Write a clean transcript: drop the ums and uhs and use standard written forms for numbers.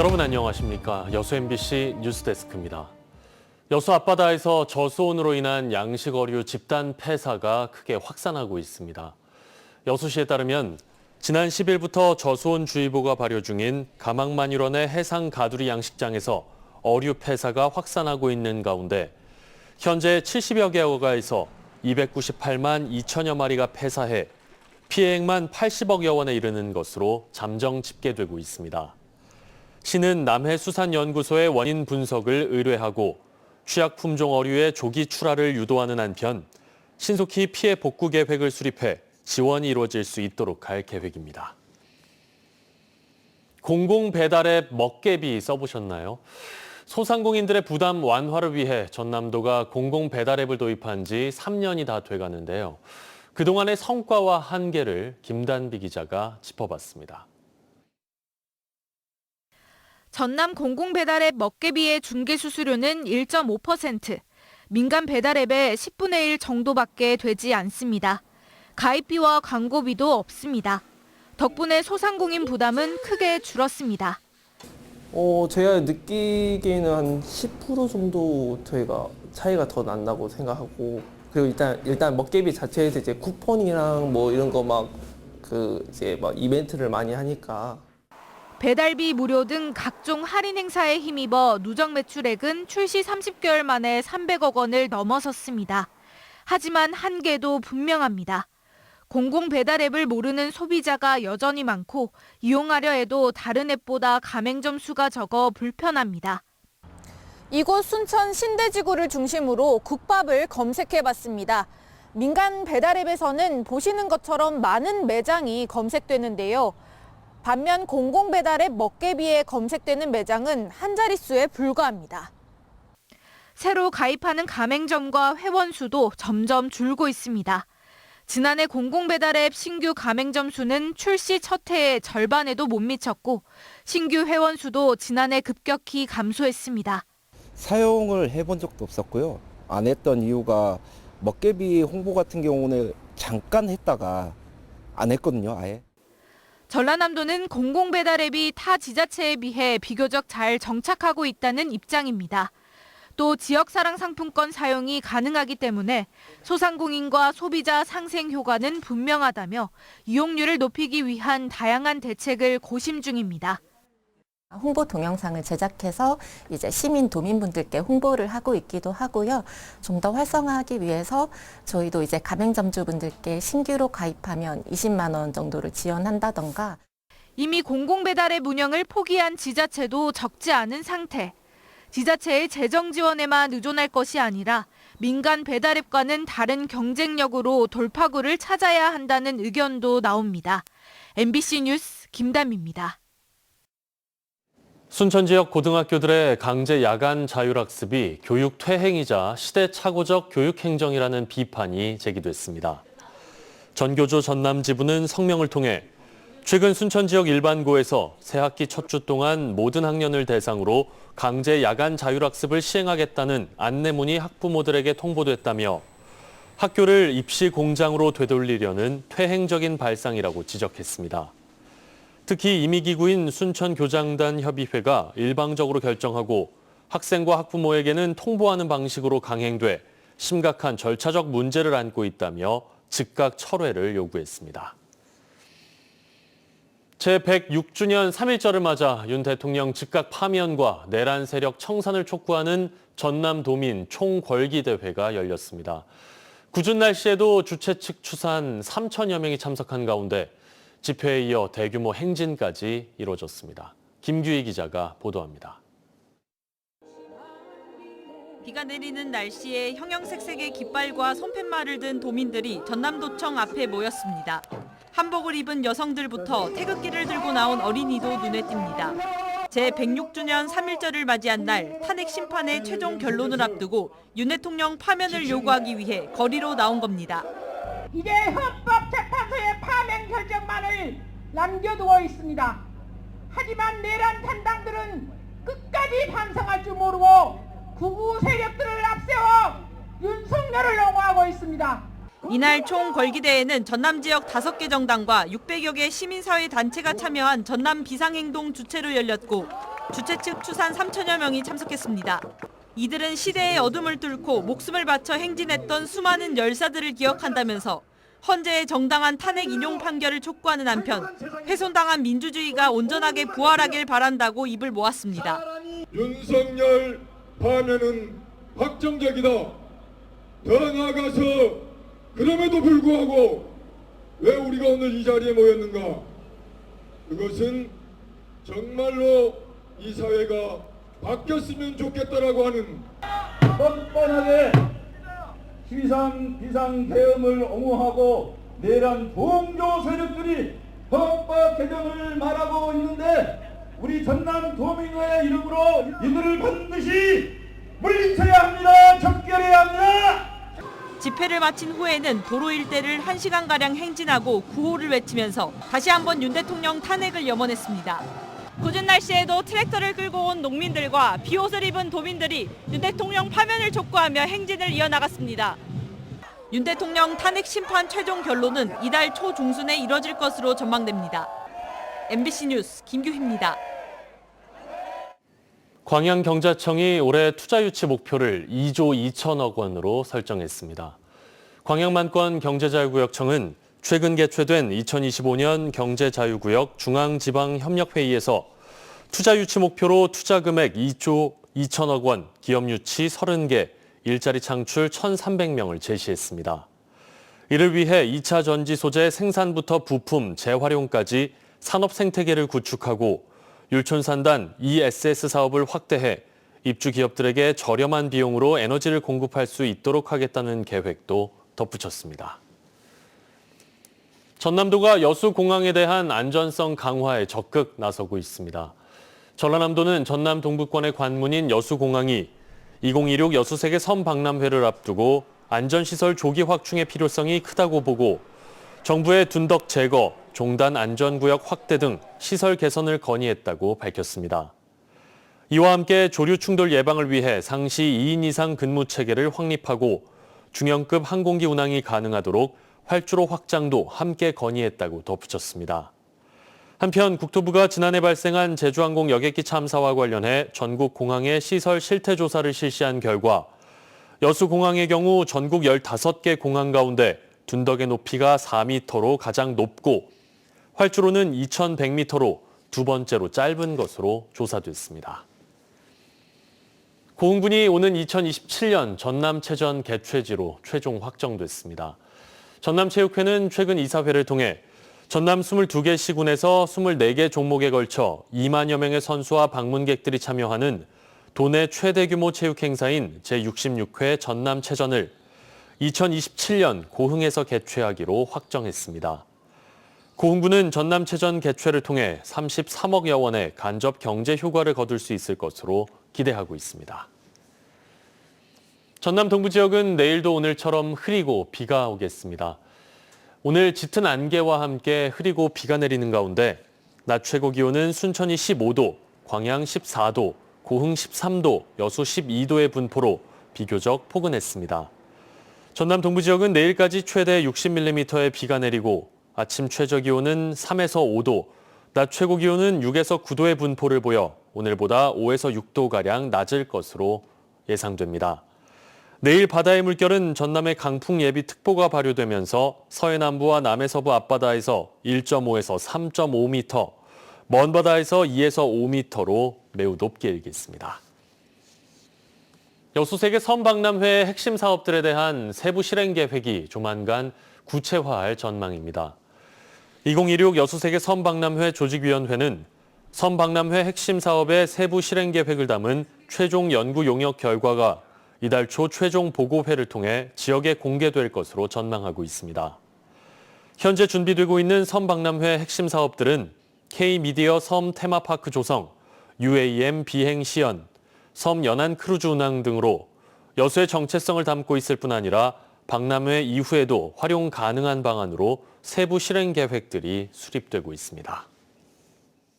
여러분 안녕하십니까. 여수 MBC 뉴스데스크입니다. 여수 앞바다에서 저수온으로 인한 양식어류 집단 폐사가 크게 확산하고 있습니다. 여수시에 따르면 지난 10일부터 저수온주의보가 발효 중인 가망만일원의 해상 가두리 양식장에서 어류 폐사가 확산하고 있는 가운데 현재 70여 개가에서 298만 2천여 마리가 폐사해 피해액만 80억여 원에 이르는 것으로 잠정 집계되고 있습니다. 시는 남해수산연구소에 원인 분석을 의뢰하고 취약 품종 어류의 조기 출하를 유도하는 한편 신속히 피해 복구 계획을 수립해 지원이 이루어질 수 있도록 할 계획입니다. 공공 배달앱 먹개비 써보셨나요? 소상공인들의 부담 완화를 위해 전남도가 공공 배달앱을 도입한 지 3년이 다 돼가는데요. 그동안의 성과와 한계를 김단비 기자가 짚어봤습니다. 전남 공공배달앱 먹개비의 중개수수료는 1.5%, 민간 배달앱의 10분의 1 정도밖에 되지 않습니다. 가입비와 광고비도 없습니다. 덕분에 소상공인 부담은 크게 줄었습니다. 제가 느끼기에는 한 10% 정도 저희가 차이가 더 난다고 생각하고, 그리고 일단 먹개비 자체에서 이제 쿠폰이랑 뭐 이런 거 이제 이벤트를 많이 하니까. 배달비 무료 등 각종 할인 행사에 힘입어 누적 매출액은 출시 30개월 만에 300억 원을 넘어섰습니다. 하지만 한계도 분명합니다. 공공 배달앱을 모르는 소비자가 여전히 많고 이용하려 해도 다른 앱보다 가맹점 수가 적어 불편합니다. 이곳 순천 신대지구를 중심으로 국밥을 검색해봤습니다. 민간 배달앱에서는 보시는 것처럼 많은 매장이 검색되는데요. 반면 공공배달앱 먹개비에 검색되는 매장은 한 자릿수에 불과합니다. 새로 가입하는 가맹점과 회원 수도 점점 줄고 있습니다. 지난해 공공배달앱 신규 가맹점 수는 출시 첫 해의 절반에도 못 미쳤고 신규 회원 수도 지난해 급격히 감소했습니다. 사용을 해본 적도 없었고요. 안 했던 이유가 먹개비 홍보 같은 경우는 잠깐 했다가 안 했거든요, 아예. 전라남도는 공공배달앱이 타 지자체에 비해 비교적 잘 정착하고 있다는 입장입니다. 또 지역사랑 상품권 사용이 가능하기 때문에 소상공인과 소비자 상생 효과는 분명하다며 이용률을 높이기 위한 다양한 대책을 고심 중입니다. 홍보 동영상을 제작해서 이제 시민 도민분들께 홍보를 하고 있기도 하고요. 좀 더 활성화하기 위해서 저희도 이제 가맹점주분들께 신규로 가입하면 20만 원 정도를 지원한다던가. 이미 공공배달앱 운영을 포기한 지자체도 적지 않은 상태. 지자체의 재정 지원에만 의존할 것이 아니라 민간 배달앱과는 다른 경쟁력으로 돌파구를 찾아야 한다는 의견도 나옵니다. MBC 뉴스 김담입니다. 순천 지역 고등학교들의 강제 야간 자율학습이 교육 퇴행이자 시대착오적 교육행정이라는 비판이 제기됐습니다. 전교조 전남지부는 성명을 통해 최근 순천 지역 일반고에서 새학기 첫 주 동안 모든 학년을 대상으로 강제 야간 자율학습을 시행하겠다는 안내문이 학부모들에게 통보됐다며 학교를 입시 공장으로 되돌리려는 퇴행적인 발상이라고 지적했습니다. 특히 임의기구인 순천교장단 협의회가 일방적으로 결정하고 학생과 학부모에게는 통보하는 방식으로 강행돼 심각한 절차적 문제를 안고 있다며 즉각 철회를 요구했습니다. 제106주년 3.1절을 맞아 윤 대통령 즉각 파면과 내란 세력 청산을 촉구하는 전남도민 총궐기대회가 열렸습니다. 궂은 날씨에도 주최 측 추산 3천여 명이 참석한 가운데 집회에 이어 대규모 행진까지 이루어졌습니다. 김규희 기자가 보도합니다. 비가 내리는 날씨에 형형색색의 깃발과 손팻말을 든 도민들이 전남도청 앞에 모였습니다. 한복을 입은 여성들부터 태극기를 들고 나온 어린이도 눈에 띕니다. 제106주년 3.1절을 맞이한 날 탄핵 심판의 최종 결론을 앞두고 윤 대통령 파면을 요구하기 위해 거리로 나온 겁니다. 이제 헌법재판소의 파면 결정만을 남겨두고 있습니다. 하지만 내란 탄당들은 끝까지 반성할 줄 모르고 구구 세력들을 앞세워 윤석열을 옹호하고 있습니다. 이날 총궐기대회는 전남 지역 5개 정당과 600여 개 시민사회 단체가 참여한 전남 비상행동 주최로 열렸고 주최 측 추산 3천여 명이 참석했습니다. 이들은 시대의 어둠을 뚫고 목숨을 바쳐 행진했던 수많은 열사들을 기억한다면서 헌재의 정당한 탄핵 인용 판결을 촉구하는 한편 훼손당한 민주주의가 온전하게 부활하길 바란다고 입을 모았습니다. 윤석열 파면은 확정적이다. 더 나아가서 그럼에도 불구하고 왜 우리가 오늘 이 자리에 모였는가? 그것은 정말로 이 사회가 바뀌었으면 좋겠다라고 하는 뻔뻔하게 시상 비상 계엄을 옹호하고 내란 동조 세력들이 헌법 개정을 말하고 있는데 우리 전남 도민의 이름으로 이들을 반드시 물리쳐야 합니다. 척결해야 합니다. 집회를 마친 후에는 도로 일대를 1시간가량 행진하고 구호를 외치면서 다시 한번 윤 대통령 탄핵을 염원했습니다. 궂은 날씨에도 트랙터를 끌고 온 농민들과 비옷을 입은 도민들이 윤 대통령 파면을 촉구하며 행진을 이어나갔습니다. 윤 대통령 탄핵 심판 최종 결론은 이달 초중순에 이뤄질 것으로 전망됩니다. MBC 뉴스 김규희입니다. 광양경제청이 올해 투자 유치 목표를 2조 2천억 원으로 설정했습니다. 광양만권 경제자유구역청은 최근 개최된 2025년 경제자유구역 중앙지방협력회의에서 투자 유치 목표로 투자 금액 2조 2천억 원, 기업 유치 30개, 일자리 창출 1,300명을 제시했습니다. 이를 위해 2차 전지 소재 생산부터 부품, 재활용까지 산업 생태계를 구축하고 율촌산단 ESS 사업을 확대해 입주 기업들에게 저렴한 비용으로 에너지를 공급할 수 있도록 하겠다는 계획도 덧붙였습니다. 전남도가 여수공항에 대한 안전성 강화에 적극 나서고 있습니다. 전라남도는 전남 동부권의 관문인 여수공항이 2026 여수세계 선박람회를 앞두고 안전시설 조기 확충의 필요성이 크다고 보고 정부의 둔덕 제거, 종단 안전구역 확대 등 시설 개선을 건의했다고 밝혔습니다. 이와 함께 조류 충돌 예방을 위해 상시 2인 이상 근무 체계를 확립하고 중형급 항공기 운항이 가능하도록 활주로 확장도 함께 건의했다고 덧붙였습니다. 한편 국토부가 지난해 발생한 제주항공 여객기 참사와 관련해 전국 공항의 시설 실태 조사를 실시한 결과 여수공항의 경우 전국 15개 공항 가운데 둔덕의 높이가 4m로 가장 높고 활주로는 2,100m로 두 번째로 짧은 것으로 조사됐습니다. 고흥군이 오는 2027년 전남체전 개최지로 최종 확정됐습니다. 전남체육회는 최근 이사회를 통해 전남 22개 시군에서 24개 종목에 걸쳐 2만여 명의 선수와 방문객들이 참여하는 도내 최대 규모 체육 행사인 제66회 전남체전을 2027년 고흥에서 개최하기로 확정했습니다. 고흥군은 전남체전 개최를 통해 33억여 원의 간접 경제 효과를 거둘 수 있을 것으로 기대하고 있습니다. 전남 동부 지역은 내일도 오늘처럼 흐리고 비가 오겠습니다. 오늘 짙은 안개와 함께 흐리고 비가 내리는 가운데 낮 최고 기온은 순천이 15도, 광양 14도, 고흥 13도, 여수 12도의 분포로 비교적 포근했습니다. 전남 동부 지역은 내일까지 최대 60mm의 비가 내리고 아침 최저 기온은 3에서 5도, 낮 최고 기온은 6에서 9도의 분포를 보여 오늘보다 5에서 6도가량 낮을 것으로 예상됩니다. 내일 바다의 물결은 전남의 강풍 예비 특보가 발효되면서 서해 남부와 남해서부 앞바다에서 1.5에서 3.5m, 먼 바다에서 2에서 5m로 매우 높게 일겠습니다. 여수세계 선박람회 핵심 사업들에 대한 세부 실행 계획이 조만간 구체화할 전망입니다. 2026 여수세계 선박람회 조직위원회는 선박람회 핵심 사업의 세부 실행 계획을 담은 최종 연구 용역 결과가 이달 초 최종 보고회를 통해 지역에 공개될 것으로 전망하고 있습니다. 현재 준비되고 있는 선박람회 핵심 사업들은 K-미디어 섬 테마파크 조성, UAM 비행 시연, 섬 연안 크루즈 운항 등으로 여수의 정체성을 담고 있을 뿐 아니라 박람회 이후에도 활용 가능한 방안으로 세부 실행 계획들이 수립되고 있습니다.